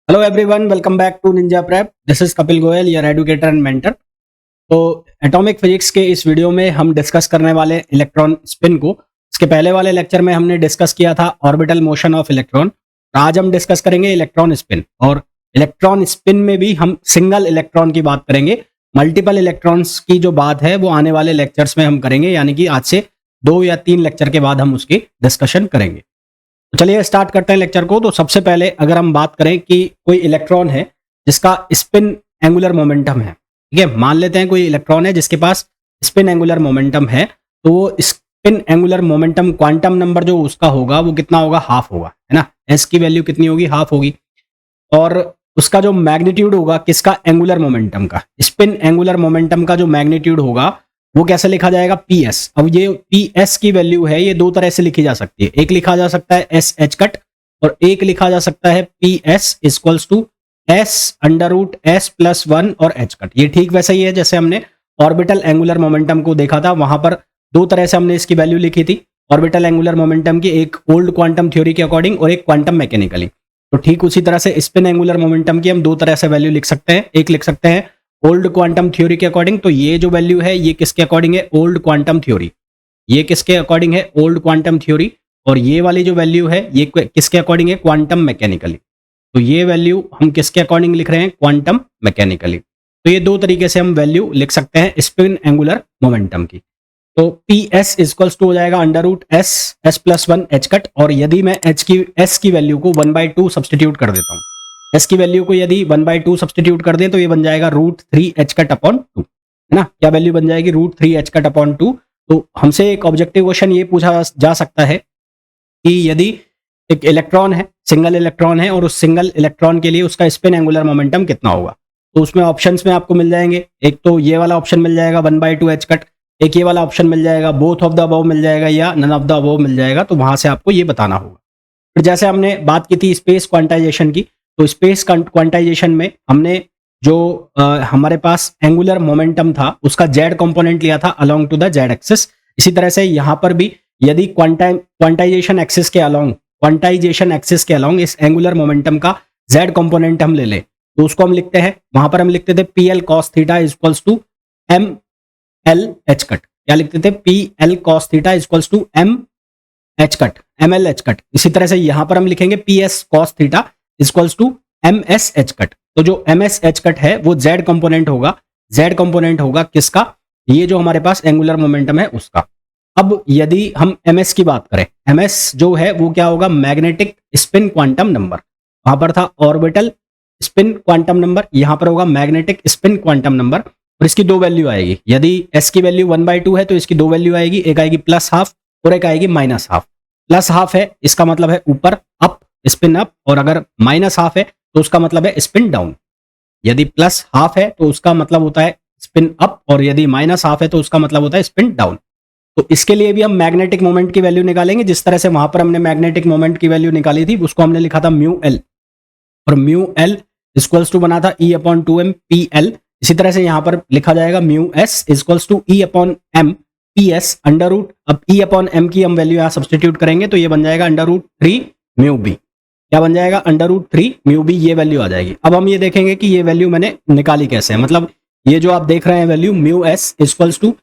Hello everyone, welcome back to ninja prep. This is Kapil Goyal, your educator and mentor. तो atomic physics के इस video में हम discuss करने वाले इलेक्ट्रॉन स्पिन को। इसके पहले वाले लेक्चर में हमने डिस्कस किया था ऑर्बिटल मोशन ऑफ इलेक्ट्रॉन। आज हम डिस्कस करेंगे इलेक्ट्रॉन स्पिन, और इलेक्ट्रॉन स्पिन में भी हम सिंगल इलेक्ट्रॉन की बात करेंगे। मल्टीपल इलेक्ट्रॉन्स की जो बात है वो आने वाले लेक्चर्स में हम करेंगे, यानी कि आज से 2 या 3 लेक्चर के बाद हम उसकी डिस्कशन करेंगे। तो चलिए स्टार्ट करते हैं लेक्चर को। तो सबसे पहले अगर हम बात करें कि कोई इलेक्ट्रॉन है जिसका स्पिन एंगुलर मोमेंटम है, ठीक है, मान लेते हैं कोई इलेक्ट्रॉन है जिसके पास स्पिन एंगुलर मोमेंटम है, तो वो spin angular momentum quantum number जो उसका होगा वो कितना होगा, हाफ होगा, है ना। एस की वैल्यू कितनी होगी, हाफ होगी। और उसका जो मैग्नीट्यूड होगा किसका, एंगुलर मोमेंटम का, स्पिन एंगुलर मोमेंटम का जो मैग्नीट्यूड होगा वो कैसे लिखा जाएगा, पी एस। अब ये पी एस की वैल्यू है, ये 2 तरह से लिखी जा सकती है। एक लिखा जा सकता है एस एच कट, और एक लिखा जा सकता है P S equals to S under root S plus 1 और एच कट। ये ठीक वैसा ही है जैसे हमने ऑर्बिटल एंगुलर मोमेंटम को देखा था, वहां पर 2 तरह से हमने इसकी वैल्यू लिखी थी ऑर्बिटल एंगुलर मोमेंटम की, एक ओल्ड क्वांटम थ्योरी के अकॉर्डिंग और एक क्वांटम मैकेनिकली। तो ठीक उसी तरह से स्पिन एंगुलर मोमेंटम की हम 2 तरह से वैल्यू लिख सकते हैं। एक लिख सकते हैं ओल्ड क्वांटम थ्योरी के अकॉर्डिंग, तो ये जो वैल्यू है ये किसके अकॉर्डिंग है, ओल्ड क्वांटम थ्योरी। ये किसके अकॉर्डिंग है, ओल्ड क्वांटम थ्योरी। और ये वाली जो वैल्यू है ये किसके अकॉर्डिंग है, क्वांटम मैकेनिकली। तो ये वैल्यू हम किसके अकॉर्डिंग लिख रहे हैं, क्वांटम मैकेनिकली। तो ये 2 तरीके से हम वैल्यू लिख सकते हैं स्पिन एंगुलर मोमेंटम की। तो पी एस इक्वल्स टू हो जाएगा under root S S plus 1 H cut. और यदि मैं एस की वैल्यू को 1/2 सब्सटीट्यूट कर देता हूँ, एस की वैल्यू को यदि 1/2 सब्सटीट्यूट कर दें तो ये बन जाएगा √3 एच कट अपॉन 2, है ना। क्या वैल्यू बन जाएगी, √3 एच कट अपॉन 2। तो हमसे एक ऑब्जेक्टिव क्वेश्चन ये पूछा जा सकता है कि यदि एक इलेक्ट्रॉन है, सिंगल इलेक्ट्रॉन है, और उस सिंगल इलेक्ट्रॉन के लिए उसका स्पिन एंगुलर मोमेंटम कितना होगा। तो उसमें ऑप्शंस में आपको मिल जाएंगे, एक तो ये वाला ऑप्शन मिल जाएगा 1/2 एच कट, एक ये वाला ऑप्शन मिल जाएगा बोथ ऑफ द अबव मिल जाएगा, या नन ऑफ द अबव मिल जाएगा। तो वहां से आपको ये बताना होगा। फिर जैसे हमने बात की थी स्पेस क्वांटाइजेशन की, तो स्पेस क्वांटाइजेशन में हमने जो हमारे पास एंगुलर मोमेंटम था उसका जेड कंपोनेंट लिया था along to the Z axis. इसी तरह से यहां पर भी यदि क्वांटाइजेशन एक्सिस के अलोंग इस एंगुलर मोमेंटम का जेड कंपोनेंट हम ले लें, तो उसको हम लिखते हैं, वहां पर हम लिखते थे P L cos theta equals to M L H cut. क्या लिखते थे, P L cos theta equals to M H cut, M L H cut. इसी तरह से यहां पर हम लिखेंगे P S cos theta equals to M S H cut. तो जो एम एस एच कट है वो जेड कंपोनेंट होगा किसका, ये जो हमारे पास एंगुलर मोमेंटम है उसका। अब यदि हम एम एस की बात करें, एम एस जो है वो क्या होगा, मैग्नेटिक स्पिन क्वांटम नंबर। वहां पर था ऑर्बिटल स्पिन क्वांटम नंबर, यहां पर होगा मैग्नेटिक स्पिन क्वांटम नंबर। और इसकी 2 वैल्यू आएगी, यदि एस की वैल्यू 1/2 है तो इसकी 2 वैल्यू आएगी, एक आएगी प्लस हाफ और एक आएगी माइनस हाफ। प्लस हाफ है इसका मतलब है ऊपर अप, स्पिन अप, और अगर माइनस हाफ है तो उसका मतलब है स्पिन डाउन। यदि प्लस हाफ है तो उसका मतलब होता है स्पिन अप, और यदि माइनस हाफ है तो उसका मतलब होता है स्पिन डाउन। तो इसके लिए भी हम मैग्नेटिक मोमेंट की वैल्यू निकालेंगे, जिस तरह से वहां पर हमने मैग्नेटिक मोमेंट की वैल्यू निकाली थी उसको हमने लिखा था म्यू एल, और म्यू एल इक्वल्स टू बना था E/2m पी एल। इसी तरह से यहां पर लिखा जाएगा mu S equals to E/m P S under root. अब E/m की हम वैल्यू यहां सब्सटीट्यूट करेंगे तो ये बन जाएगा अंडर रूट 3 म्यू बी। क्या बन जाएगा, अंडर रूट 3 म्यू बी, ये वैल्यू आ जाएगी। अब हम ये देखेंगे कि ये वैल्यू मैंने निकाली कैसे है। मतलब ये जो आप देख रहे हैं value mu S equals to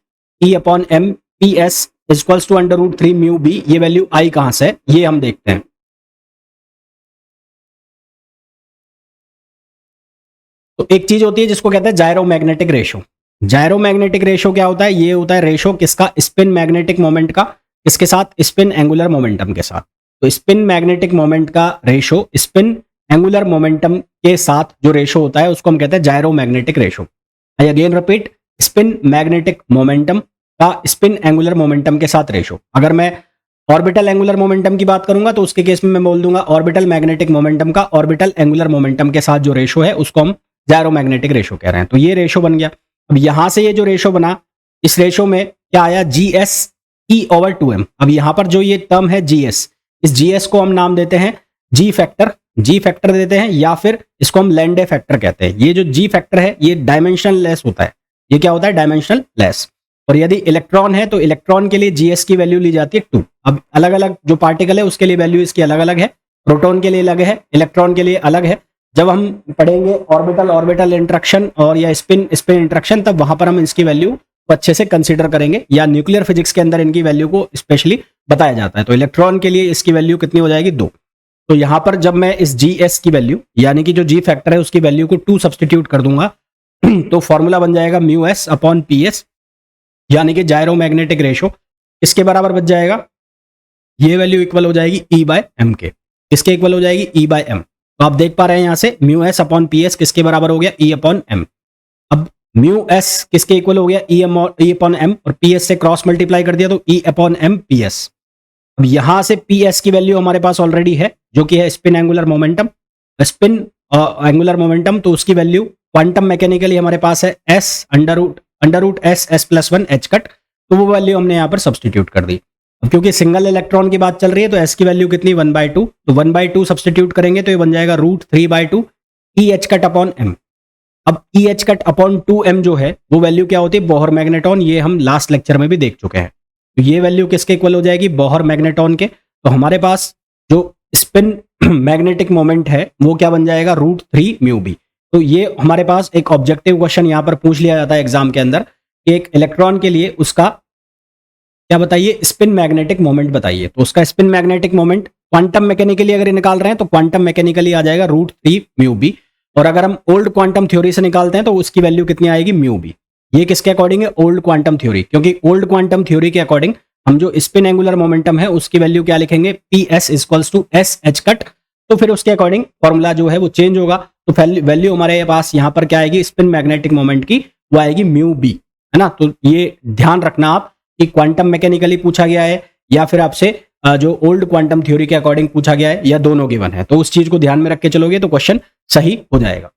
E/m P S equals to under root 3 mu B, ये वैल्यू आई कहां से, ये हम देखते हैं। तो एक चीज होती है जिसको कहते हैं जायरोमैग्नेटिक रेशो। जायरोमैग्नेटिक रेशो क्या होता है, ये होता है रेशो किसका, स्पिन मैग्नेटिक मोमेंट का, इसके साथ स्पिन एंगुलर मोमेंटम के साथ। तो स्पिन मैग्नेटिक मोमेंट का रेशो स्पिन एंगुलर मोमेंटम के साथ जो रेशो होता है उसको हम कहते हैं gyromagnetic ratio. I again repeat, spin magnetic moment का स्पिन एंगुलर मोमेंटम के साथ रेशो। अगर मैं ऑर्बिटल एंगुलर मोमेंटम की बात करूंगा तो उसके केस में मैं बोल दूंगा ऑर्बिटल मैग्नेटिक मोमेंटम का ऑर्बिटल एंगुलर मोमेंटम के साथ जो रेशो है उसको हम जायरोमैग्नेटिक रेशो कह रहे हैं। तो ये रेशो बन गया। अब यहां से ये जो रेशो बना, इस रेशो में क्या आया, GS E/2m। अब यहां पर जो ये टर्म है GS, इस GS को हम नाम देते हैं G फैक्टर देते हैं, या फिर इसको हम लैंडे फैक्टर कहते हैं। ये जो G फैक्टर है ये डायमेंशनल लेस होता है। ये क्या होता है, डायमेंशनल लेस। और यदि इलेक्ट्रॉन है तो इलेक्ट्रॉन के लिए GS की वैल्यू ली जाती है 2। अब अलग अलग जो पार्टिकल है उसके लिए वैल्यू इसकी अलग अलग है, प्रोटॉन के लिए अलग है, इलेक्ट्रॉन के लिए अलग है। जब हम पढ़ेंगे ऑर्बिटल ऑर्बिटल इंटरेक्शन और या स्पिन स्पिन इंटरेक्शन, तब वहां पर हम इसकी वैल्यू को अच्छे से कंसीडर करेंगे, या न्यूक्लियर फिजिक्स के अंदर इनकी वैल्यू को स्पेशली बताया जाता है। तो इलेक्ट्रॉन के लिए इसकी वैल्यू कितनी हो जाएगी, 2। तो यहां पर जब मैं इस GS की वैल्यू यानी कि जो G फैक्टर है उसकी वैल्यू को 2 सब्सटीट्यूट कर दूंगा तो फॉर्मूला बन जाएगा μs अपॉन PS, यानी कि जायरो मैग्नेटिक रेशो इसके बराबर बच जाएगा, ये वैल्यू इक्वल हो जाएगी E/m के। किसके इक्वल हो जाएगी, E/m। तो आप देख पा रहे हैं यहां से μs अपॉन PS किसके बराबर हो गया, E/m। अब μs किसके इक्वल हो गया, E/m, और PS से क्रॉस मल्टीप्लाई कर दिया तो E/m PS। अब यहां से PS की वैल्यू हमारे पास ऑलरेडी है जो कि है spin angular momentum. Spin angular momentum, तो उसकी वैल्यू क्वांटम मैकेनिकली हमारे पास है S under root S +1 h cut, तो वो वैल्यू हमने यहाँ पर सब्सटीट्यूट कर दी। अब क्योंकि सिंगल इलेक्ट्रॉन की बात चल रही है तो S की वैल्यू कितनी, 1/2, तो 1/2 सब्सटीट्यूट करेंगे तो ये बन जाएगा √3/2 EH कट अपॉन m। अब EH कट अपॉन 2m जो है वो वैल्यू क्या होती है, बोहर मैग्नेटॉन, ये हम लास्ट लेक्चर में भी देख चुके हैं। तो ये वैल्यू किसके इक्वल हो जाएगी, बोहर मैग्नेटॉन के। तो हमारे पास जो स्पिन मैग्नेटिक मोमेंट है वो क्या बन जाएगा, √3μb। तो ये हमारे पास एक ऑब्जेक्टिव क्वेश्चन यहाँ पर पूछ लिया जाता है एग्जाम के अंदर कि एक इलेक्ट्रॉन के लिए उसका क्या बताइए, स्पिन मैग्नेटिक मोमेंट बताइए। तो उसका spin magnetic moment quantum mechanically अगर निकाल रहे हैं तो क्वांटम मैकेनिकली आ जाएगा √3μb, और अगर हम ओल्ड क्वांटम थ्योरी से निकालते हैं तो उसकी वैल्यू कितनी आएगी, μb। ये किसके अकॉर्डिंग है, ओल्ड क्वांटम थ्योरी, क्योंकि ओल्ड क्वांटम थ्योरी के अकॉर्डिंग हम जो स्पिन एंगुलर मोमेंटम है उसकी वैल्यू क्या लिखेंगे, PS = S h कट। तो फिर उसके अकॉर्डिंग फॉर्मूला जो है वो चेंज होगा, तो वैल्यू हमारे पास यहाँ पर क्या आएगी, स्पिन मैग्नेटिक मोमेंट की वो आएगी μb, है ना। तो ये ध्यान रखना आप कि क्वांटम मैकेनिकली पूछा गया है या फिर आपसे जो ओल्ड क्वांटम थ्योरी के अकॉर्डिंग पूछा गया है, या दोनों गिवन है, तो उस चीज को ध्यान में रख के चलोगे तो क्वेश्चन सही हो जाएगा।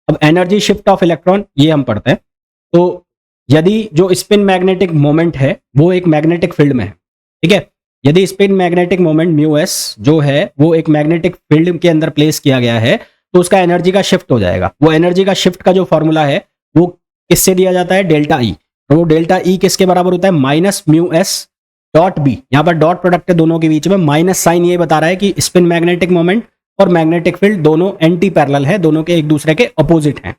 अब एनर्जी शिफ्ट ऑफ इलेक्ट्रॉन ये हम पढ़ते हैं। तो यदि जो स्पिन मैग्नेटिक मोमेंट है वो एक मैग्नेटिक फील्ड में है, ठीक है, यदि स्पिन मैग्नेटिक मोमेंट μs जो है वो एक मैग्नेटिक फील्ड के अंदर प्लेस किया गया है तो उसका एनर्जी का शिफ्ट हो जाएगा। वो एनर्जी का शिफ्ट का जो फॉर्मूला है वो किससे दिया जाता है, ΔE। तो वो ΔE किसके बराबर होता है, -μs.b। यहाँ पर डॉट प्रोडक्ट है दोनों के बीच में, माइनस साइन ये बता रहा है कि स्पिन मैग्नेटिक मोमेंट और मैग्नेटिक फील्ड दोनों एंटी पैरेलल है, दोनों के एक दूसरे के अपोजिट हैं।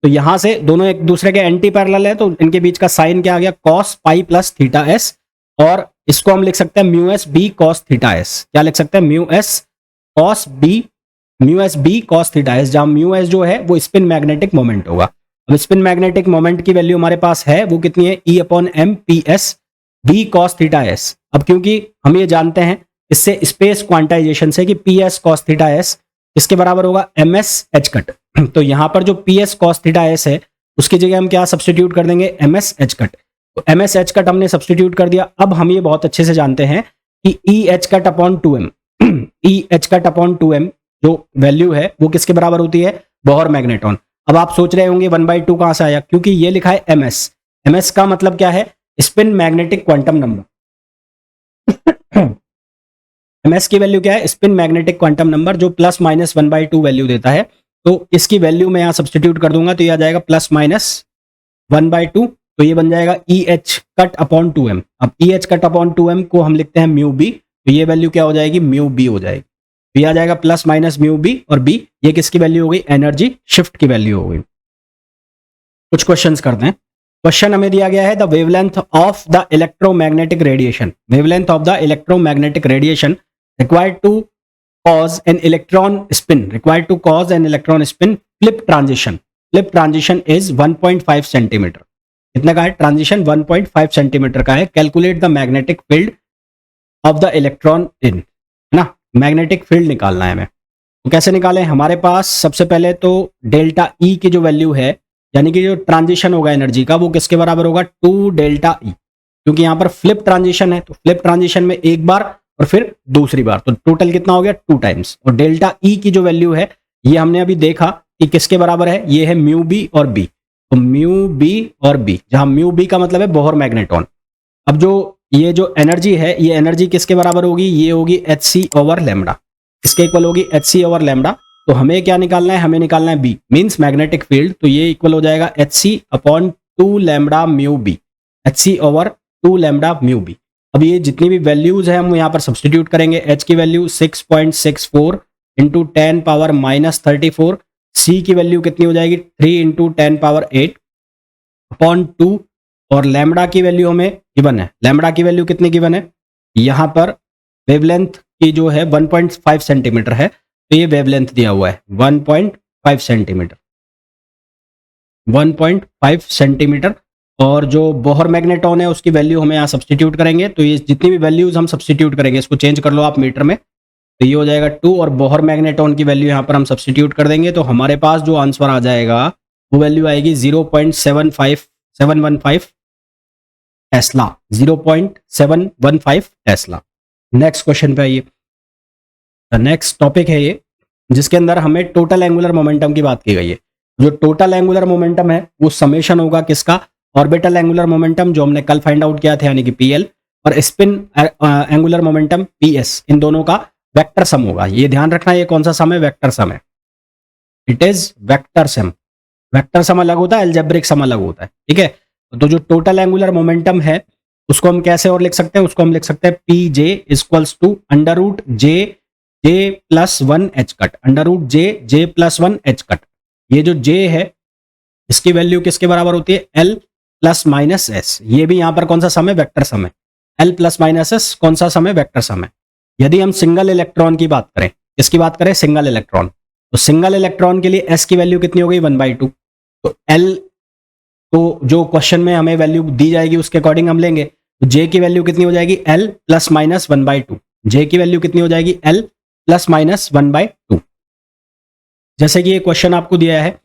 तो यहां से दोनों एक दूसरे के एंटी पैरेलल है तो इनके बीच का साइन क्या आ गया, cos π + θs, और इसको हम लिख सकते हैं μs b cos θs। क्या लिख सकते हैं, μs b cos θs, जहां μs जो है वो स्पिन मैग्नेटिक मोमेंट होगा। अब स्पिन मैग्नेटिक मोमेंट की वैल्यू हमारे पास है वो कितनी है, E/m PS b cos θs। अब क्योंकि हम ये जानते हैं इससे स्पेस क्वांटाइजेशन से कि PS cos θs इसके बराबर होगा ms h कट, तो यहां पर जो PS cos θs है उसकी जगह हम क्या सब्सटीट्यूट कर देंगे, ms h कट। तो ms h कट हमने सब्सटीट्यूट कर दिया। अब हम ये बहुत अच्छे से जानते हैं कि EH cut upon 2m EH cut upon 2m जो वैल्यू है वो किसके बराबर होती है, बोहर मैग्नेटॉन। अब आप सोच रहे होंगे 1/2 कहां से आया, क्योंकि ये लिखा है ms का मतलब क्या है, spin magnetic quantum number. ms की वैल्यू क्या है, स्पिन मैग्नेटिक क्वांटम नंबर, जो ±1/2 वैल्यू देता है। तो इसकी वैल्यू मैं यहां सब्सटीट्यूट कर दूंगा तो ये आ जाएगा ±1/2, तो ये बन जाएगा EH कट अपॉन 2m। अब EH कट अपॉन 2m को हम लिखते हैं μb, तो ये वैल्यू क्या हो जाएगी, μb हो जाएगी। तो ये आ जाएगा ±μb, और b ये किसकी वैल्यू हो गई, एनर्जी शिफ्ट की वैल्यू हो गई। कुछ क्वेश्चंस करते हैं। क्वेश्चन हमें दिया गया है the wavelength of the electromagnetic radiation, wavelength of the electromagnetic radiation required to cause an electron spin flip transition is 1.5 centimetre. कितना का है ट्रांजिशन, 1.5 सेंटीमीटर का है। Calculate the magnetic field of the electron in, है ना, magnetic field निकालना है हमें। तो कैसे निकालें, हमारे पास सबसे पहले तो ΔE की जो वैल्यू है, यानी कि जो ट्रांजिशन होगा एनर्जी का वो किसके बराबर होगा, 2ΔE, क्योंकि यहाँ पर फ्लिप ट्रांजिशन है तो फ्लिप ट्रांजिशन में एक बार और फिर दूसरी बार, तो टोटल कितना हो गया 2 टाइम्स। और ΔE की जो वैल्यू है ये हमने अभी देखा कि किसके बराबर है, ये है μb और b। तो μb और b, जहां μb का मतलब है बोहर मैग्नेटॉन। अब जो ये जो एनर्जी है ये एनर्जी किसके बराबर होगी, ये होगी hc/λ, इसके इक्वल होगी hc/λ। तो हमें क्या निकालना है, हमें निकालना है b मींस मैग्नेटिक फील्ड, तो ये इक्वल हो जाएगा hc/2λ μb, hc/2λ μb। अब ये जितनी भी वैल्यूज हैं हम यहाँ पर सब्सटीट्यूट करेंगे। h की वैल्यू 6.64 × 10⁻³ सी की वैल्यू कितनी हो जाएगी 3 इंटू 10⁸ अपॉन 2, और लैम्बडा की वैल्यू हमें गिवन है। लैम्बडा की वैल्यू कितनी गिवन है, यहाँ पर वेवलेंथ की जो है 1.5 सेंटीमीटर है, तो ये वेवलेंथ दिया हुआ है 1.5 सेंटीमीटर, 1.5 सेंटीमीटर। और जो बोहर मैग्नेटॉन है उसकी वैल्यू हमें यहाँ सब्सटीट्यूट करेंगे, तो ये जितनी भी वैल्यूज हम सब्सटीट्यूट करेंगे, इसको चेंज कर लो आप मीटर में, तो ये हो जाएगा 2, और बोहर मैग्नेटॉन की वैल्यू यहाँ पर हम सब्सटीट्यूट कर देंगे, तो हमारे पास जो आंसर आ जाएगा वो वैल्यू आएगी 0.715 टेस्ला, 0.715 टेस्ला। नेक्स्ट क्वेश्चन पे आइए। नेक्स्ट टॉपिक है ये, जिसके अंदर हमें टोटल एंगुलर मोमेंटम की बात की गई है। जो टोटल एंगुलर मोमेंटम है वो समेशन होगा किसका, ऑर्बिटल एंगुलर मोमेंटम जो हमने कल फाइंड आउट किया था यानी कि पीएल, और स्पिन एंगुलर मोमेंटम पीएस, इन दोनों का वेक्टर सम होगा। ये ध्यान रखना, ये कौन सा सम है, वेक्टर सम है, it is vector sum. Vector sum अलग होता है, अलजेब्रिक सम अलग होता है, ठीक है। तो जो टोटल एंगुलर मोमेंटम है उसको हम कैसे और लिख सकते हैं, उसको हम लिख सकते हैं P J equals to under root J J plus 1 H cut, under root J plus 1 H cut. ये जो जे है इसकी वैल्यू किसके बराबर होती है, एल प्लस माइनस एस। ये भी यहां पर कौन सा सम है, वेक्टर सम है। एल प्लस माइनस एस कौन सा सम है, वेक्टर सम है। यदि हम सिंगल इलेक्ट्रॉन की बात करें, किसकी बात करें, सिंगल इलेक्ट्रॉन, तो सिंगल इलेक्ट्रॉन के लिए एस की वैल्यू कितनी हो गई 1/2। तो एल, तो जो क्वेश्चन में हमें वैल्यू दी जाएगी उसके अकॉर्डिंग हम लेंगे, तो जे की वैल्यू कितनी हो जाएगी, एल प्लस माइनस 1/2। जे की वैल्यू कितनी हो जाएगी, एल प्लस माइनस 1/2। जैसे कि ये क्वेश्चन आपको दिया है,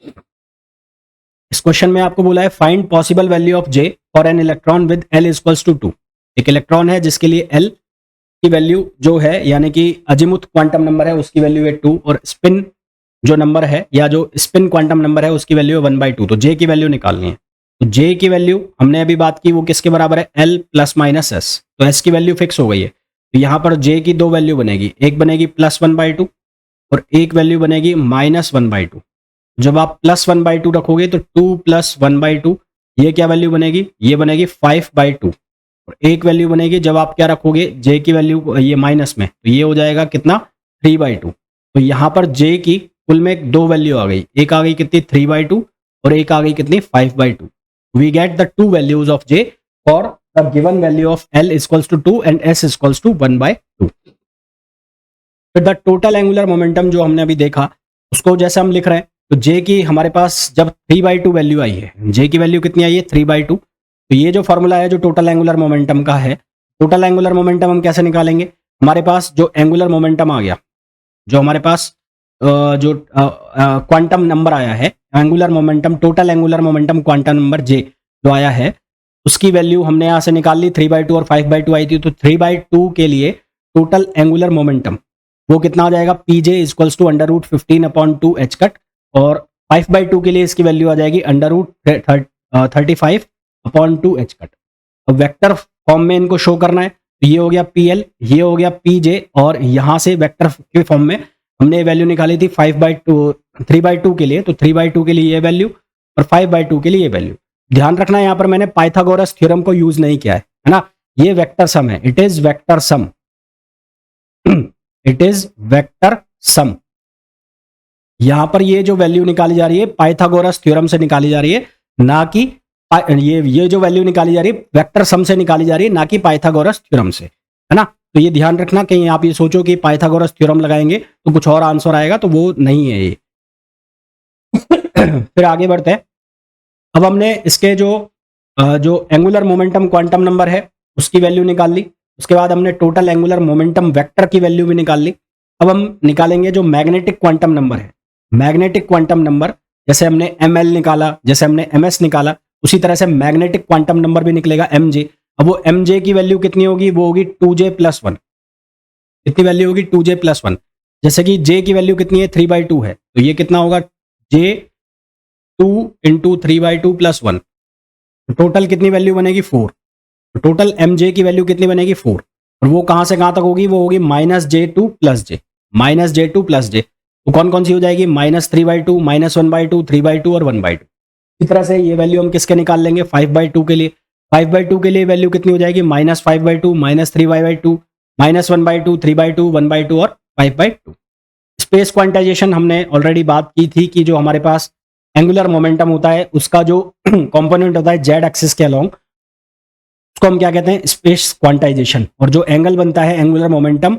इस क्वेश्चन में आपको बोला है find possible value of J for an electron with L equals to 2। एक इलेक्ट्रॉन है जिसके लिए एल की वैल्यू जो है यानी कि अजीमुथ क्वांटम नंबर है उसकी वैल्यू है 2, और स्पिन जो नंबर है या जो स्पिन क्वांटम नंबर है उसकी वैल्यू है 1/2। तो जे की वैल्यू निकालनी है, तो जे की वैल्यू हमने अभी बात की वो किसके बराबर है, एल प्लस माइनस एस। तो एस की वैल्यू फिक्स हो गई है, तो यहाँ पर जे की दो वैल्यू बनेगी, एक बनेगी प्लस 1/2 और एक वैल्यू बनेगी माइनस 1/2। जब आप प्लस 1/2 रखोगे तो 2 प्लस 1/2, ये क्या वैल्यू बनेगी, ये बनेगी 5/2। और एक वैल्यू बनेगी जब आप क्या रखोगे, जे की वैल्यू ये माइनस में, तो ये हो जाएगा कितना 3/2। तो यहाँ पर जे की कुल में दो वैल्यू आ गई, एक आ गई कितनी 3/2 और एक आ गई कितनी 5/2। We get the two values of J for the given value of L equals to 2 and S equals to 1/2। फिर द टोटल एंगुलर मोमेंटम जो हमने अभी देखा उसको जैसे हम लिख रहे हैं, तो जे की हमारे पास जब 3/2 वैल्यू आई है, जे की वैल्यू कितनी आई है 3/2। तो ये जो फॉर्मूला है जो टोटल एंगुलर मोमेंटम का है, टोटल एंगुलर मोमेंटम हम कैसे निकालेंगे, हमारे पास जो एंगुलर मोमेंटम आ गया, जो हमारे पास जो क्वांटम नंबर आया है angular momentum, total angular momentum quantum number J जो आया है उसकी वैल्यू हमने यहाँ से निकाल ली, 3/2 और 5/2 आई थी। तो 3/2 के लिए टोटल एंगुलर मोमेंटम वो कितना आ जाएगा, P J equals to under root 15/2 H cut, और 5/2 के लिए इसकी वैल्यू आ जाएगी अंडर रूट 35/2 एच कट। अब वेक्टर फॉर्म में इनको शो करना है, तो ये हो गया पी एल, ये हो गया पी जे, और यहाँ से वेक्टर के फॉर्म में हमने वैल्यू निकाली थी 3/2 के लिए, तो 3/2 के लिए ये वैल्यू और 5/2 के लिए ये वैल्यू। ध्यान रखना यहाँ पर मैंने पाइथागोरस थ्योरम को यूज नहीं किया है ना, ये वेक्टर सम है, it is vector sum, it is vector sum. यहां पर ये जो वैल्यू निकाली जा रही है पाइथागोरस थ्योरम से निकाली जा रही है, ना कि ये जो वैल्यू निकाली जा रही है वेक्टर सम से निकाली जा रही है, ना कि पाइथागोरस थ्योरम से, है ना। तो ये ध्यान रखना, कहीं आप ये सोचो कि पाइथागोरस थ्योरम लगाएंगे तो कुछ और आंसर आएगा, तो वो नहीं है ये। फिर आगे बढ़ते हैं। अब हमने इसके जो एंगुलर मोमेंटम क्वांटम नंबर है उसकी वैल्यू निकाल ली, उसके बाद हमने टोटल एंगुलर मोमेंटम वेक्टर की वैल्यू भी निकाल ली। अब हम निकालेंगे जो मैग्नेटिक क्वांटम नंबर है, मैग्नेटिक क्वांटम नंबर, जैसे हमने ml निकाला, जैसे हमने ms निकाला, उसी तरह से मैग्नेटिक क्वांटम नंबर भी निकलेगा mj। अब वो mj की वैल्यू कितनी होगी, वो होगी 2j+1। कितनी वैल्यू होगी 2j+1। जैसे कि j की वैल्यू कितनी है 3/2 है, तो ये कितना होगा j 2 इंटू 3/2 + 1, टोटल कितनी वैल्यू बनेगी 4। तो टोटल mj की वैल्यू कितनी बनेगी 4, और वो कहां से कहां तक होगी, वो होगी -j2 + j, -j2 + j। तो कौन कौन सी हो जाएगी, -3/2, -1/2, 3/2 और 1/2। इस तरह से ये वैल्यू हम किसके निकाल लेंगे 5/2 के लिए। 5/2 के लिए वैल्यू कितनी हो जाएगी, -5/2, -3/2, -1/2, 3/2, 1/2 और 5/2। इस स्पेस क्वांटाइजेशन हमने ऑलरेडी बात की थी कि जो हमारे पास एंगुलर मोमेंटम होता है उसका जो कंपोनेंट होता है जेड एक्सिस के अलोंग, उसको हम क्या कहते हैं, स्पेस क्वांटाइजेशन। और जो एंगल बनता है एंगुलर मोमेंटम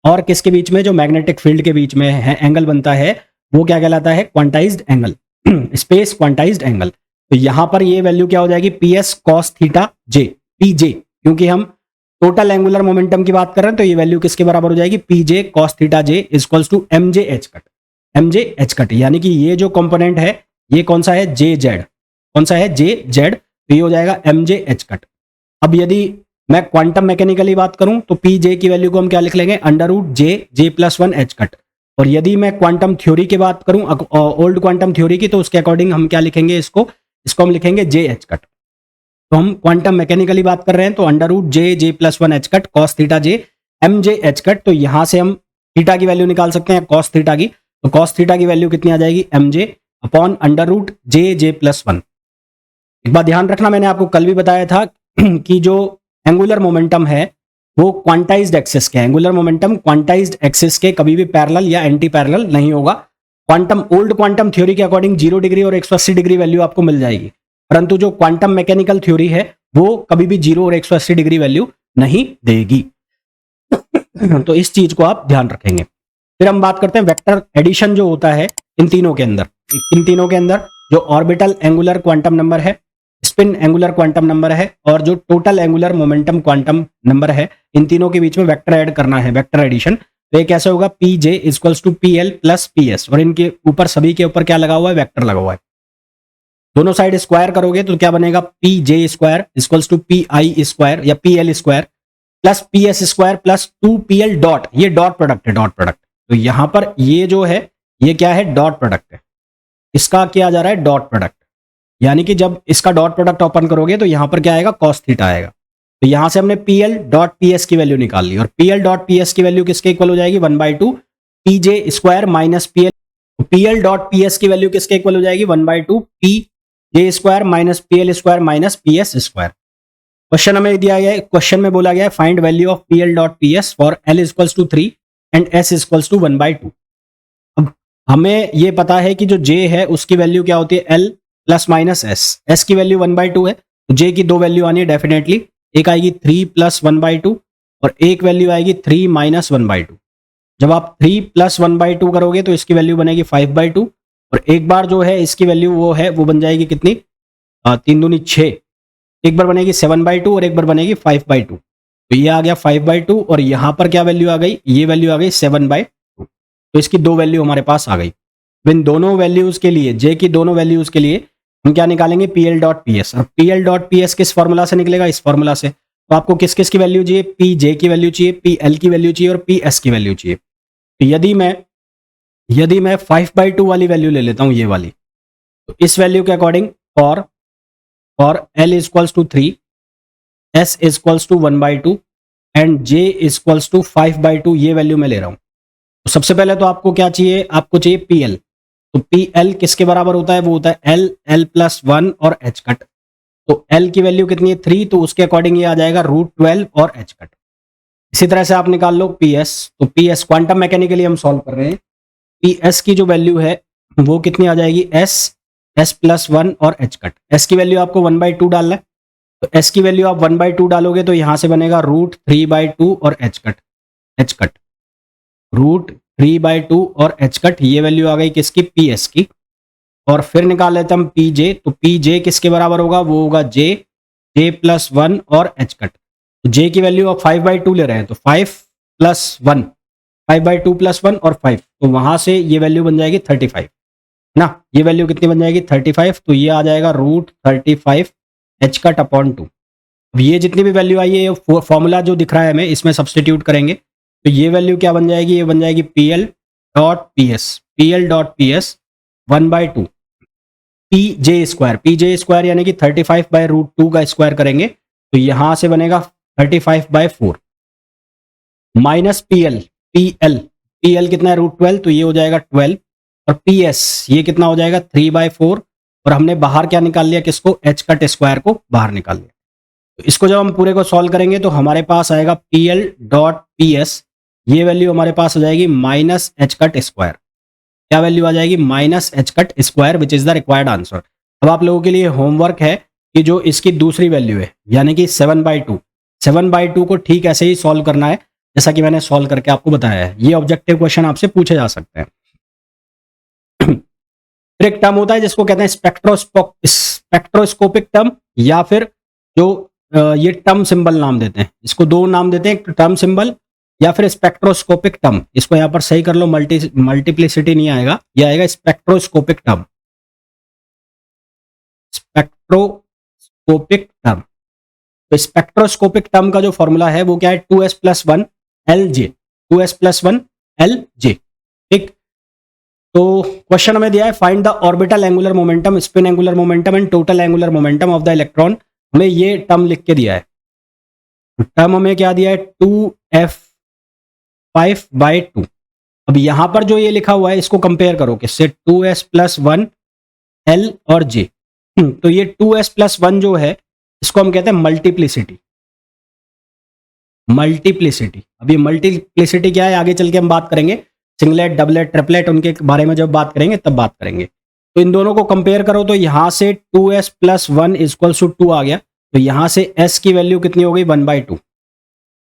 और किसके बीच में, जो मैग्नेटिक फील्ड के बीच में है एंगल बनता है, वो क्या कहलाता है, quantized angle, space quantized angle. तो यहां पर ये वैल्यू क्या हो जाएगी, पी एस कॉस थीटा जे, पी जे, क्योंकि हम टोटल एंगुलर मोमेंटम की बात कर रहे हैं तो ये वैल्यू किसके बराबर हो जाएगी, P J cos theta J equals to M J H cut, M J H cut. यानी कि ये जो कंपोनेंट है ये कौन सा है, जे जेड, कौन सा है, जे जेड, तो ये हो जाएगा एम जे एच कट। अब यदि मैं क्वांटम मैकेनिकली बात करूं तो पी जे की वैल्यू को हम क्या लिख लेंगे, under root J J plus one H cut. और यदि मैं क्वांटम थ्योरी की बात करूं, ओल्ड क्वांटम थ्योरी की, तो उसके अकॉर्डिंग हम क्या लिखेंगे, इसको हम लिखेंगे जे एच कट। तो हम क्वांटम मैकेनिकली बात कर रहे हैं तो under root J J plus one H cut cos theta J M J H cut. तो यहां से हम थीटा की वैल्यू निकाल सकते हैं कॉस थीटा की, तो कॉस थीटा की वैल्यू कितनी आ जाएगी, M J upon under root J J plus one. एक बात ध्यान रखना, मैंने आपको कल भी बताया था कि जो एंगुलर मोमेंटम है वो क्वांटाइज्ड एक्सिस के, एंगुलर मोमेंटम क्वांटाइज्ड एक्सिस के कभी भी पैरेलल या एंटी पैरेलल नहीं होगा। क्वांटम, ओल्ड क्वांटम थ्योरी के अकॉर्डिंग 0 डिग्री और 180 डिग्री वैल्यू आपको मिल जाएगी, परंतु जो क्वांटम मैकेनिकल थ्योरी है वो कभी भी 0 और 180 डिग्री वैल्यू नहीं देगी। तो इस चीज को आप ध्यान रखेंगे। फिर हम बात करते हैं वेक्टर एडिशन जो होता है इन तीनों के अंदर, जो ऑर्बिटल एंगुलर क्वांटम नंबर है, स्पिन एंगुलर क्वांटम नंबर है और जो total angular momentum quantum number है, इन तीनों के बीच में वेक्टर ऐड करना है, वेक्टर एडिशन। तो ये कैसे होगा, P J equals to P L plus P S, और इनके ऊपर सभी के ऊपर क्या लगा हुआ है, वेक्टर लगा हुआ है। दोनों साइड स्क्वायर करोगे तो क्या बनेगा, P J square equals to P I square या P L square plus P S square plus 2 P L dot, ये डॉट प्रोडक्ट है, डॉट प्रोडक्ट। तो यहां पर ये जो है ये क्या है, डॉट प्रोडक्ट है, इसका क्या जा रहा है, डॉट प्रोडक्ट। यानी कि जब इसका डॉट प्रोडक्ट ओपन करोगे तो यहां पर क्या आएगा, कॉस थीटा आएगा। तो यहां से हमने P L dot P S की वैल्यू निकाल ली, और P L dot P S की वैल्यू किसके इक्वल हो जाएगी, 1/2 P J square minus P L. P L dot P S की वैल्यू किसके इक्वल हो जाएगी, 1/2 P J square minus P L square minus P S square. Question हमें दिया गया है, क्वेश्चन में बोला गया है find value of P L dot P S for L equals to 3 and S equals to 1/2। अब हमें ये पता है कि जो जे है उसकी वैल्यू क्या होती है, L plus minus S, S की वैल्यू 1/2 है, तो जे की दो वैल्यू आनी है डेफिनेटली, एक आएगी 3 प्लस 1/2 और एक वैल्यू आएगी 3 माइनस 1/2। जब आप 3 प्लस 1/2 करोगे तो इसकी वैल्यू बनेगी 5/2, और एक बार जो है इसकी वैल्यू वो बन जाएगी कितनी, 3 दूनी 6, एक बार बनेगी 7/2 और एक बार बनेगी 5/2। तो ये आ गया 5/2 और यहाँ पर क्या वैल्यू आ गई, ये वैल्यू आ गई 7/2। तो इसकी दो वैल्यू हमारे पास आ गई। इन दोनों वैल्यूज के लिए, जे की दोनों वैल्यूज के लिए हम क्या निकालेंगे, P L dot P S. और P L dot P S किस फॉर्मूला से निकलेगा, इस फॉर्मूला से। तो आपको किस किस की वैल्यू चाहिए, पी जे की वैल्यू चाहिए, पी एल की वैल्यू चाहिए और पी एस की वैल्यू चाहिए। तो यदि मैं 5/2 वाली वैल्यू ले लेता हूं, ये वाली, तो इस वैल्यू के according for L equals to 3, S equals to 1/2 and J equals to 5/2, ये वैल्यू मैं ले रहा हूं। तो सबसे पहले तो आपको क्या चाहिए, आपको चाहिए पी एल। तो पी एल किसके बराबर होता है, वो होता है एल, एल प्लस 1 और एच कट। तो एल की वैल्यू कितनी है, 3, तो उसके अकॉर्डिंग ये आ जाएगा √12 और एच कट। इसी तरह से आप निकाल लो पी एस। तो पी एस क्वांटम मैकेनिकली हम सॉल्व कर रहे हैं, पी एस की जो वैल्यू है वो कितनी आ जाएगी, एस प्लस 1 और एच कट। एस की वैल्यू आपको 1/2 डालना है, तो एस की वैल्यू आप 1/2 डालोगे तो यहां से बनेगा √3/2 और एच कट, √3/2 और एच कट, ये वैल्यू आ गई किसकी, पी एस की। और फिर निकाल लेते हम पी जे। तो पी जे किसके बराबर होगा, वो होगा जे प्लस 1 और एच कट। तो जे की वैल्यू आप 5/2 ले रहे हैं, तो 5 प्लस 1, 5/2 प्लस 1 और 5, तो वहां से ये वैल्यू बन जाएगी 35 ना। ये वैल्यू कितनी बन जाएगी, 35। तो ये आ जाएगा √35 एच कट अपॉन 2। अब ये जितनी भी वैल्यू आई है, फॉर्मूला जो दिख रहा है हमें, इसमें सब्सटीट्यूट करेंगे तो ये वैल्यू क्या बन जाएगी, ये बन जाएगी P L dot P S 1/2 P J square यानी कि 35/√2 का स्क्वायर करेंगे तो यहां से बनेगा 35/4 माइनस पी एल कितना है, √12, तो ये हो जाएगा 12, और पी एस ये कितना हो जाएगा 3/4, और हमने बाहर क्या निकाल लिया, किसको, एच कट स्क्वायर को बाहर निकाल लिया। तो इसको जब हम पूरे को सॉल्व करेंगे तो हमारे पास आएगा P L dot P S ये वैल्यू हमारे पास हो जाएगी माइनस एच कट स्क्वायर। क्या वैल्यू आ जाएगी? Minus H cut square, which is the required answer. अब आप लोगों के लिए होमवर्क है कि जो इसकी दूसरी वैल्यू है यानी कि 7/2, 7/2 को ठीक ऐसे ही सॉल्व करना है जैसा कि मैंने सॉल्व करके आपको बताया है। ये ऑब्जेक्टिव क्वेश्चन आपसे पूछे जा सकते हैं। फिर एक टर्म होता है जिसको कहते हैं स्पेक्ट्रोस्कोपिक टर्म, या फिर जो ये टर्म सिंबल नाम देते हैं, इसको दो नाम देते हैं, एक टर्म सिंबल या फिर स्पेक्ट्रोस्कोपिक टर्म। इसको यहां पर सही कर लो, मल्टीप्लिसिटी नहीं आएगा, यह आएगा स्पेक्ट्रोस्कोपिक टर्म। स्पेक्ट्रोस्कोपिक टर्म, तो स्पेक्ट्रोस्कोपिक टर्म का जो फॉर्मूला है वो क्या है? 2s+1 LJ, 2s+1 LJ। ठीक, तो क्वेश्चन हमें दिया है find the orbital angular momentum, spin angular momentum and total angular momentum of the electron. हमें ये टर्म लिख के दिया है। टर्म हमें क्या दिया है? 2f5/2। अब यहां पर जो ये लिखा हुआ है इसको कंपेयर करो किससे? 2s+1 L और J। तो ये 2s+1 जो है इसको हम कहते हैं मल्टीप्लिसिटी। मल्टीप्लिसिटी, अब ये मल्टीप्लिसिटी क्या है आगे चल के हम बात करेंगे, सिंगलेट, डबलेट, ट्रिपलेट, उनके बारे में जब बात करेंगे तब बात करेंगे। तो इन दोनों को कंपेयर करो तो यहां से 2s+1 = 2 आ गया, तो यहां से s की वैल्यू कितनी हो गई? 1/2।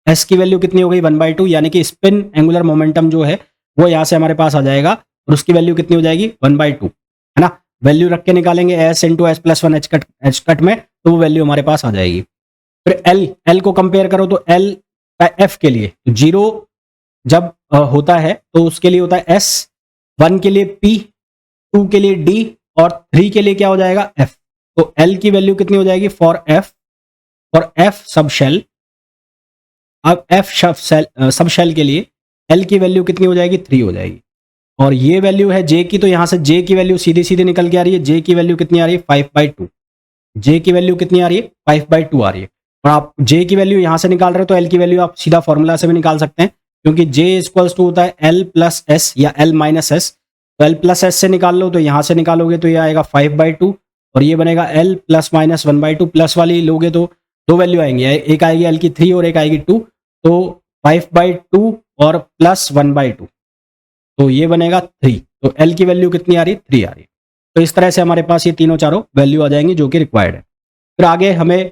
s की वैल्यू कितनी हो गई? 1/2, यानी कि स्पिन एंगुलर मोमेंटम जो है वो यहां से हमारे पास आ जाएगा और उसकी वैल्यू कितनी हो जाएगी? 1/2, है ना। वैल्यू रख के निकालेंगे s × s+1 h कट में, तो वो वैल्यू हमारे पास आ जाएगी। फिर l को कंपेयर करो तो l f के लिए 0 जब होता है तो उसके लिए होता है s, 1 के लिए p, 2 के लिए d और 3 के लिए क्या हो जाएगा? f। तो l की वैल्यू कितनी हो जाएगी? फॉर f सब शेल, अब f सब शेल के लिए l की वैल्यू कितनी हो जाएगी? 3 हो जाएगी। और ये वैल्यू है j की, तो यहां से j की वैल्यू सीधी सीधी निकल के आ रही है। j की वैल्यू कितनी आ रही है? 5/2। j की वैल्यू कितनी आ रही है? 5/2 आ रही है। और आप j की वैल्यू यहां से निकाल रहे हो तो l की वैल्यू आप सीधा फॉर्मूला से भी निकाल सकते हैं, क्योंकि j = होता है l + s या l - s। तो l + s से निकाल लो, तो यहां से निकालोगे तो ये आएगा 5/2 और ये बनेगा l ± 1/2। प्लस वाली लोगे तो दो वैल्यू आएंगी, एक आएगी l की 3 और एक आएगी 2, तो 5/2 और प्लस 1/2, तो ये बनेगा 3। तो l की वैल्यू कितनी आ रही है? 3 आ रही है। तो इस तरह से हमारे पास ये तीनों चारों वैल्यू आ जाएंगी जो कि रिक्वायर्ड है। फिर आगे हमें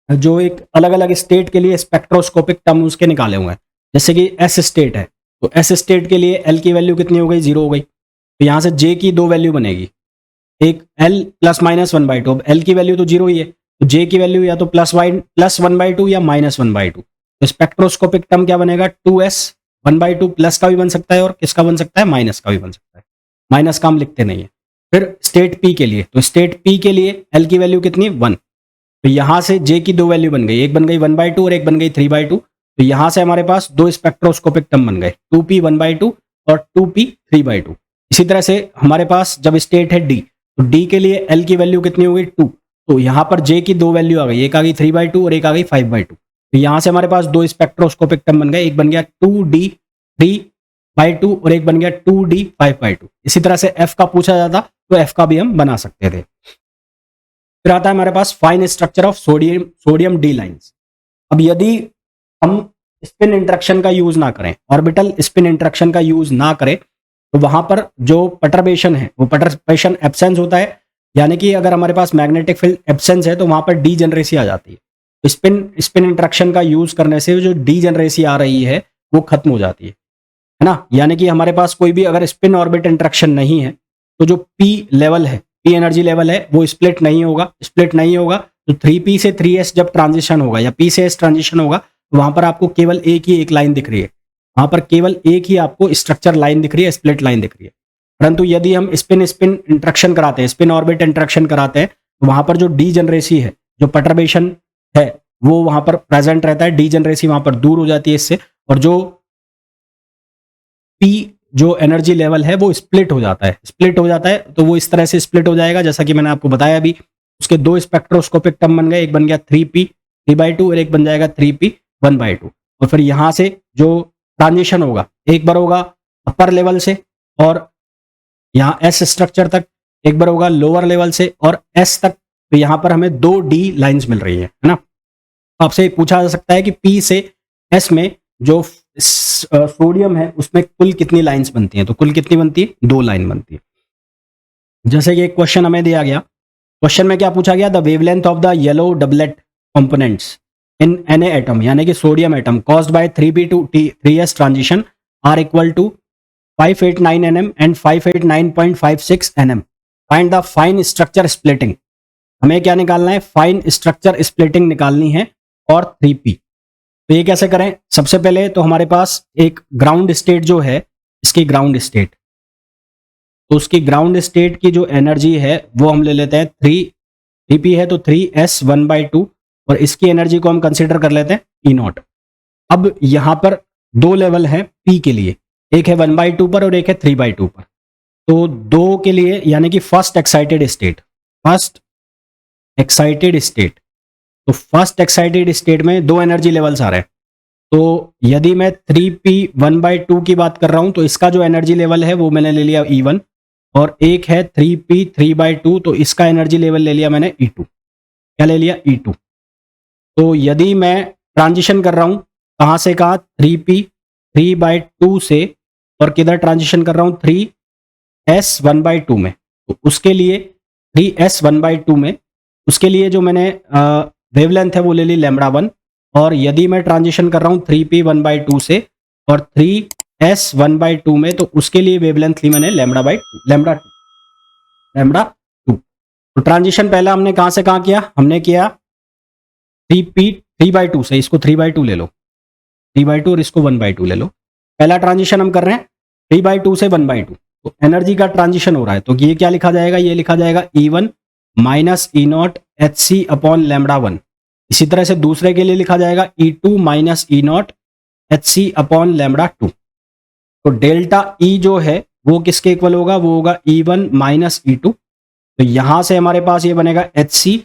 जो एक अलग अलग स्टेट के लिए स्पेक्ट्रोस्कोपिक टर्म उसके निकाले हुए हैं, जैसे कि एस स्टेट है, तो एस स्टेट के लिए एल की वैल्यू कितनी हो गई? 0 हो गई। तो यहाँ से जे की दो वैल्यू बनेगी, एक एल ± 1/2। अब एल की वैल्यू तो 0 ही है, तो जे की वैल्यू या तो +1/2 या -1/2। तो स्पेक्ट्रोस्कोपिक टर्म क्या बनेगा? 2s 1/2 प्लस का भी बन सकता है और किसका बन सकता है? माइनस का भी बन सकता है। माइनस का हम लिखते नहीं है। फिर स्टेट पी के लिए, तो स्टेट पी के लिए एल की वैल्यू कितनी? 1। तो यहां से जे की दो वैल्यू बन गई, एक बन गई 1/2 और एक बन गई 3/2। तो यहां से हमारे पास दो स्पेक्ट्रोस्कोपिक टर्म बन गए, 2p 1/2 और 2p 3/2। इसी तरह से हमारे पास जब स्टेट है डी, तो डी के लिए एल की वैल्यू कितनी हो गई? 2। तो यहां पर जे की दो वैल्यू आ गई, एक आ गई 3/2 और एक आ गई 5/2। तो यहां से हमारे पास दो स्पेक्ट्रोस्कोपिक टर्म बन गए, एक बन गया 2d 3/2 और एक बन गया 2d 5/2। इसी तरह से एफ का पूछा जाता तो एफ का भी हम बना सकते थे। फिर आता है हमारे पास fine structure of sodium D lines. अब यदि हम स्पिन इंटरेक्शन का यूज ना करें, ऑर्बिटल स्पिन इंटरेक्शन का यूज ना करें, तो वहां पर जो परटर्बेशन है वो परटर्बेशन एब्सेंस होता है, यानी कि अगर हमारे पास मैग्नेटिक फील्ड एब्सेंस है तो वहां पर डीजेनरेसी आ जाती है। तो स्पिन इंटरेक्शन का यूज करने से जो डीजेनरेसी आ रही है वो खत्म हो जाती है ना। यानी कि हमारे पास कोई भी अगर स्पिन ऑर्बिट इंटरेक्शन नहीं है तो जो पी लेवल है, पी एनर्जी लेवल है, वो स्प्लिट नहीं होगा। स्प्लिट नहीं होगा तो 3p से 3s जब ट्रांजिशन होगा या p से s ट्रांजिशन होगा, तो वहां पर आपको केवल एक लाइन दिख रही है, वहां पर केवल एक ही आपको स्ट्रक्चर लाइन दिख रही है, स्प्लिट लाइन दिख रही है। परंतु यदि हम स्पिन इंटरेक्शन कराते हैं, स्पिन ऑर्बिट इंटरेक्शन कराते हैं, तो वहां पर जो डीजेनरेसी है, जो परटर्बेशन है, वो वहां पर प्रेजेंट रहता है। डीजेनरेसी वहां पर दूर हो जाती है इससे, और जो p जो एनर्जी लेवल है वो स्प्लिट हो जाता है। स्प्लिट हो जाता है तो वो इस तरह से स्प्लिट हो जाएगा जैसा कि मैंने आपको बताया अभी। उसके दो स्पेक्ट्रोस्कोपिक टर्म बन गए, एक बन गया 3p 3/2 और एक बन जाएगा 3p 1/2। और फिर यहां से जो ट्रांजिशन होगा, एक बार होगा अपर लेवल से और यहाँ एस स्ट्रक्चर तक, एक बार होगा लोअर लेवल से और एस तक। तो यहां पर हमें 2d लाइंस मिल रही है ना। आपसे पूछा जा सकता है कि p से s में जो सोडियम है उसमें कुल कितनी लाइंस बनती हैं, तो कुल कितनी बनती है, 2 लाइन बनती है। जैसे कि एक क्वेश्चन हमें दिया गया, क्वेश्चन में क्या पूछा गया, the wavelength of the yellow doublet components in Na atom, यानी कि sodium atom caused by 3p to 3s transition are equal to 589 nm and 589.56 nm। Find the fine structure splitting. हमें क्या निकालना है, फाइन स्ट्रक्चर स्प्लिटिंग निकालनी है और 3p। तो ये कैसे करें, सबसे पहले तो हमारे पास एक ग्राउंड स्टेट जो है, इसकी ग्राउंड स्टेट, तो उसकी ग्राउंड स्टेट की जो एनर्जी है वो हम ले लेते हैं 3p है तो 3s1/2 और इसकी एनर्जी को हम कंसीडर कर लेते हैं E0। अब यहां पर 2 लेवल हैं p के लिए, एक है 1/2 पर और एक है 3/2 पर। तो 2 के लिए यानी कि फर्स्ट एक्साइटेड स्टेट, तो फर्स्ट एक्साइटेड स्टेट में 2 एनर्जी लेवल्स आ रहे हैं। तो यदि मैं 3p 1/2 की बात कर रहा हूं तो इसका जो एनर्जी लेवल है वो मैंने ले लिया E1, और एक है 3p 3/2 तो इसका एनर्जी लेवल ले लिया मैंने E2। क्या ले लिया, E2। तो यदि मैं ट्रांजिशन कर रहा हूं, कहां से कहा, 3p 3/2 से, और किधर ट्रांजिशन कर रहा हूं, 3s1/2 में, तो उसके लिए 3s1/2 में उसके लिए जो मैंने वेवलेंथ है वो ले ली λ1। और यदि मैं ट्रांजिशन कर रहा हूं 3p 1/2 से और 3s1/2 में, तो उसके लिए वेवलेंथ ली मैंने λ2। तो ट्रांजिशन पहला हमने कहां से कहां किया, हमने किया 3p 3/2 से, इसको 3/2 ले लो, 3/2 और इसको 1/2 ले लो। पहला ट्रांजिशन हम कर रहे हैं 3/2 से 1/2, तो एनर्जी का ट्रांजिशन हो रहा है, तो ये क्या लिखा जाएगा, ये लिखा जाएगा E1 minus E0 hc upon λ1। इसी तरह से दूसरे के लिए लिखा जाएगा E2 minus E0 hc upon λ2। तो डेल्टा E जो है वो किसके इक्वल होगा, वो होगा E1 माइनस E2। तो यहां से हमारे पास ये बनेगा hc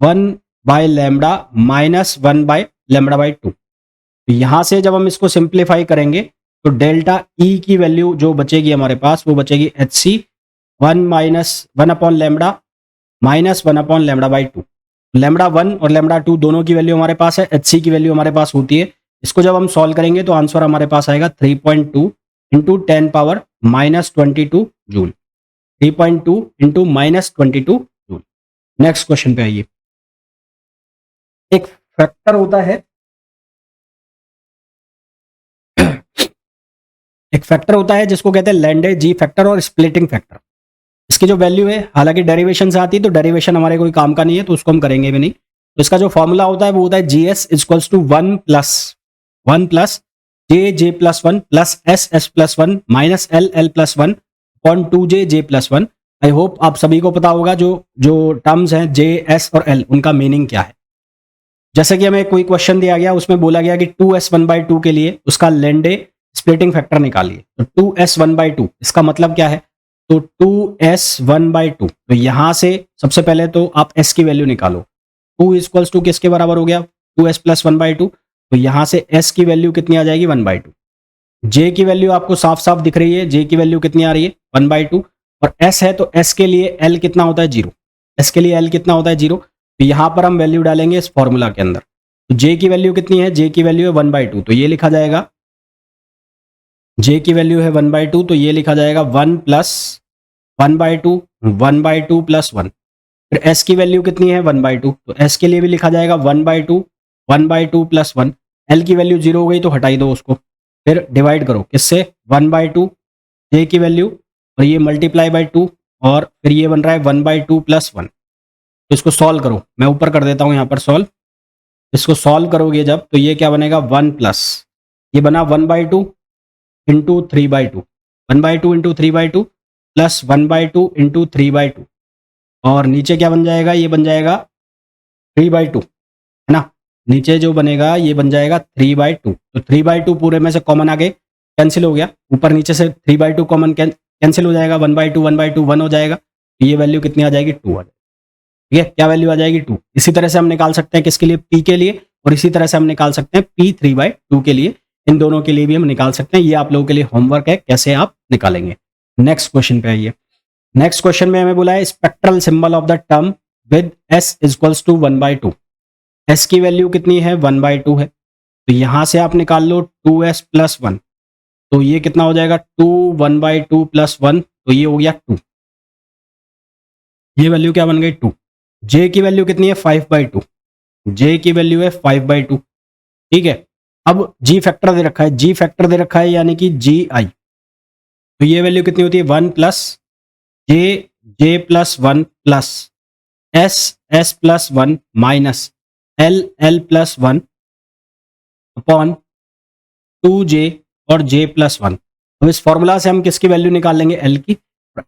1/λ माइनस 1/λ/2। तो यहां से जब हम इसको सिंप्लीफाई करेंगे तो डेल्टा E की वैल्यू जो बचेगी हमारे पास वो बचेगी hc 1 अपॉन लैम्बडा माइनस 1/λ/2। λ1 और λ2 दोनों की वैल्यू हमारे पास है, hc की वैल्यू हमारे पास होती है। इसको जब हम सॉल्व करेंगे तो आंसर हमारे पास आएगा 3.2 into 10 power minus 22 joule. 3.2 into minus 22 joule. Next question पे आइए। एक फैक्टर होता है जिसको कहते हैं लैंडे जी फैक्टर और स्प्लिटिंग फैक्टर। इसकी जो वैल्यू है, हालांकि डेरिवेशन से आती है तो डेरिवेशन हमारे कोई काम का नहीं है तो उसको हम करेंगे भी नहीं। तो इसका जो फॉर्मूला होता है वो होता है GS equals to 1 plus J+1 plus S+1 minus L+1 upon 2J J+1। I hope आप सभी को पता होगा जो टर्म्स हैं J, S और L, उनका मीनिंग क्या है। जैसे कि हमें कोई क्वेश्चन दिया गया, उसमें बोला गया कि 2s1/2 के लिए उसका लैंडे स्प्लिटिंग फैक्टर निकालिए। तो 2s1/2 इसका मतलब क्या है, तो 2s1/2, तो यहां से सबसे पहले तो आप s की वैल्यू निकालो। 2 इक्वल्स टू किसके बराबर हो गया, 2s प्लस 1/2। तो यहां से s की वैल्यू कितनी आ जाएगी, 1/2। j की वैल्यू आपको साफ साफ दिख रही है, j की वैल्यू कितनी आ रही है, 1/2। और s है तो s के लिए l कितना होता है, 0। s के लिए l कितना होता है, 0। तो यहां पर हम वैल्यू डालेंगे इस फॉर्मूला के अंदर। तो j की वैल्यू कितनी है, j की वैल्यू है 1/2, तो ये लिखा जाएगा, j की वैल्यू है 1/2, तो ये लिखा जाएगा 1 प्लस 1/2 प्लस 1। फिर s की वैल्यू कितनी है, 1/2, तो s के लिए भी लिखा जाएगा 1/2 प्लस 1। l की वैल्यू 0 हो गई तो हटाई दो उसको, फिर डिवाइड करो किससे, 1/2 j की वैल्यू और ये मल्टीप्लाई बाई 2, और फिर ये बन रहा है 1/2 प्लस 1। तो इसको सॉल्व करो, मैं ऊपर कर देता हूं यहाँ पर सॉल्व। इसको सॉल्व करोगे जब तो ये क्या बनेगा, 1 प्लस ये बना 1/2 इंटू 3/2, 1/2 इंटू 3/2 प्लस 1/2 इंटू 3/2, और नीचे क्या बन जाएगा, ये बन जाएगा 3/2, है ना। नीचे जो बनेगा ये बन जाएगा 3/2। तो 3/2 पूरे में से कॉमन आगे कैंसिल हो गया, ऊपर नीचे से 3/2 कॉमन कैंसिल हो जाएगा, 1/2 1 हो जाएगा। तो ये वैल्यू कितनी आ जाएगी, 2 आ जाएगी। ठीक है, क्या वैल्यू आ जाएगी, 2। इसी तरह से हम निकाल सकते हैं किसके लिए, p के लिए, और इसी तरह से हम निकाल सकते हैं p 3/2 के लिए। इन दोनों के लिए भी हम निकाल सकते हैं। ये आप लोगों के लिए होमवर्क है, कैसे आप निकालेंगे। नेक्स्ट क्वेश्चन पे आइए। नेक्स्ट क्वेश्चन में हमें बोला है spectral symbol of the term with s equals to 1/2। s की वैल्यू कितनी है, 1/2 है। तो यहां से आप निकाल लो 2s प्लस 1, तो ये कितना हो जाएगा 2 1/2 प्लस 1, तो ये हो गया 2। ये वैल्यू क्या बन गई 2। जे की वैल्यू कितनी है 5/2, जे की वैल्यू है 5/2। ठीक है, अब जी फैक्टर दे रखा है, जी फैक्टर दे रखा है यानी कि जी आई, तो ये वैल्यू कितनी होती है 1 plus J, J plus 1 plus S, S plus 1 minus L, L plus 1 upon 2j और j प्लस 1। अब इस फॉर्मूला से हम किसकी वैल्यू निकाल लेंगे एल की,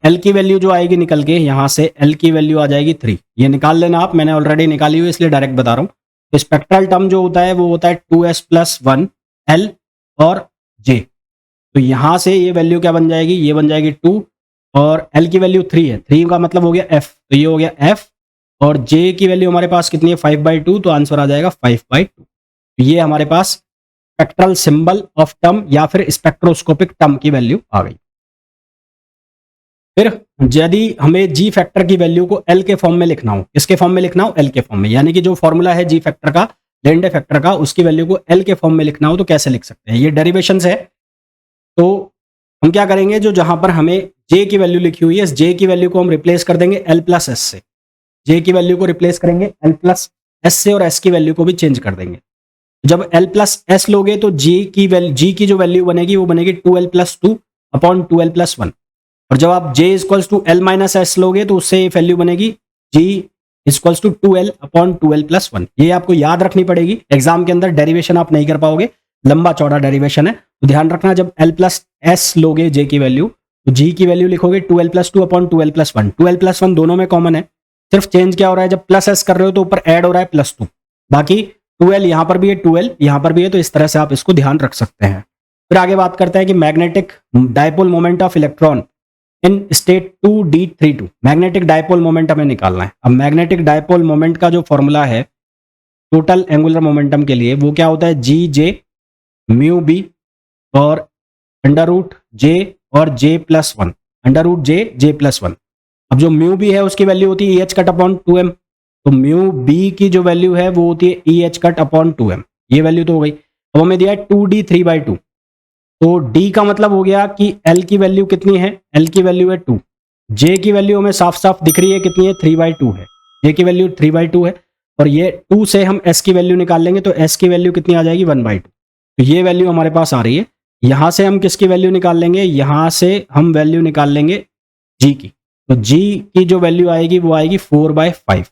एल की वैल्यू जो आएगी निकल के यहाँ से एल की वैल्यू आ जाएगी 3। ये निकाल लेना आप, मैंने ऑलरेडी निकाली हुई इसलिए डायरेक्ट बता रहा हूँ। तो स्पेक्ट्रल टर्म जो होता है वो होता है 2s प्लस 1 एल और j। तो यहाँ से ये वैल्यू क्या बन जाएगी, ये बन जाएगी 2 और एल की वैल्यू 3 है, 3 का मतलब हो गया f, तो ये हो गया f और j की वैल्यू हमारे पास कितनी है 5/2, तो आंसर आ जाएगा 5/2। तो ये हमारे पास स्पेक्ट्रल सिंबल ऑफ टर्म या फिर स्पेक्ट्रोस्कोपिक टर्म की वैल्यू आ गई। फिर यदि हमें जी फैक्टर की वैल्यू को एल के फॉर्म में लिखना हो, किसके फॉर्म में लिखना हो एल के फॉर्म में, यानी कि जो फॉर्मूला है जी फैक्टर का, लेंडे फैक्टर का, उसकी वैल्यू को एल के फॉर्म में लिखना हो तो कैसे लिख सकते हैं। ये डेरिवेशंस है, तो हम क्या करेंगे, जो जहां पर हमें जे की वैल्यू लिखी हुई है इस जे की वैल्यू को हम रिप्लेस कर देंगे एल प्लस एस से, जे की वैल्यू को रिप्लेस करेंगे एल प्लस एस से और एस की वैल्यू को भी चेंज कर देंगे। जब एल प्लस एस लोगे तो जी की जो वैल्यू बनेगी वो बनेगी 2l plus 2 upon 2l plus 1, और जब आप j equals to L minus S लोगे तो उससे वैल्यू बनेगी g equals to 2l upon 2l plus 1। ये आपको याद रखनी पड़ेगी, एग्जाम के अंदर डेरिवेशन आप नहीं कर पाओगे, लंबा चौड़ा डेरिवेशन है, तो ध्यान रखना जब एल प्लस एस लोगे j की वैल्यू तो g की वैल्यू लिखोगे 2l plus 2 upon 2l plus 1। 2l plus 1 दोनों में कॉमन है, सिर्फ चेंज क्या हो रहा है, जब प्लस एस कर रहे हो तो ऊपर ऐड हो रहा है प्लस 2, बाकी 2l यहाँ पर भी है 2l यहाँ पर भी है, तो इस तरह से आप इसको ध्यान रख सकते हैं। फिर आगे बात करते हैं कि magnetic dipole moment of electron in state 2d32, magnetic dipole moment हमें निकालना है। अब मैग्नेटिक डायपोल मोमेंट का जो फॉर्मूला है टोटल एंगुलर मोमेंटम के लिए वो क्या होता है जी जे म्यू बी और अंडर रूट जे और जे plus 1, under root J, J plus 1। अब जो म्यू बी है उसकी वैल्यू होती है EH कट अपॉन 2m, तो म्यू बी की जो वैल्यू है वो होती है EH कट अपॉन 2m, ये वैल्यू तो हो गई। अब हमें दिया है 2d3/2, तो d का मतलब हो गया कि l की वैल्यू कितनी है, l की वैल्यू है 2, j की वैल्यू हमें साफ साफ दिख रही है कितनी है 3/2 है, j की वैल्यू 3/2 है, और ये 2 से हम s की वैल्यू निकाल लेंगे तो s की वैल्यू कितनी आ जाएगी 1/2, तो ये वैल्यू हमारे पास आ रही है। यहां से हम किसकी वैल्यू निकाल लेंगे, यहां से हम वैल्यू निकाल लेंगे g की, तो g की जो वैल्यू आएगी वो आएगी 4/5।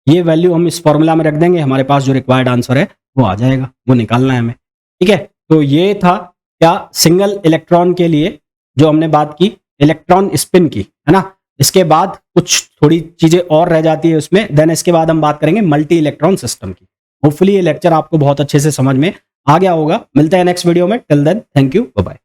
ये वैल्यू हम इस फॉर्मूला में रख देंगे, हमारे पास जो रिक्वायर्ड आंसर है वो आ जाएगा, वो निकालना है हमें। ठीक है, तो ये था क्या सिंगल इलेक्ट्रॉन के लिए जो हमने बात की इलेक्ट्रॉन स्पिन की, है ना। इसके बाद कुछ थोड़ी चीजें और रह जाती है उसमें, देन इसके बाद हम बात करेंगे मल्टी इलेक्ट्रॉन सिस्टम की। होपफुली ये लेक्चर आपको बहुत अच्छे से समझ में आ गया होगा। मिलते हैं नेक्स्ट वीडियो में, till then thank you, bye bye.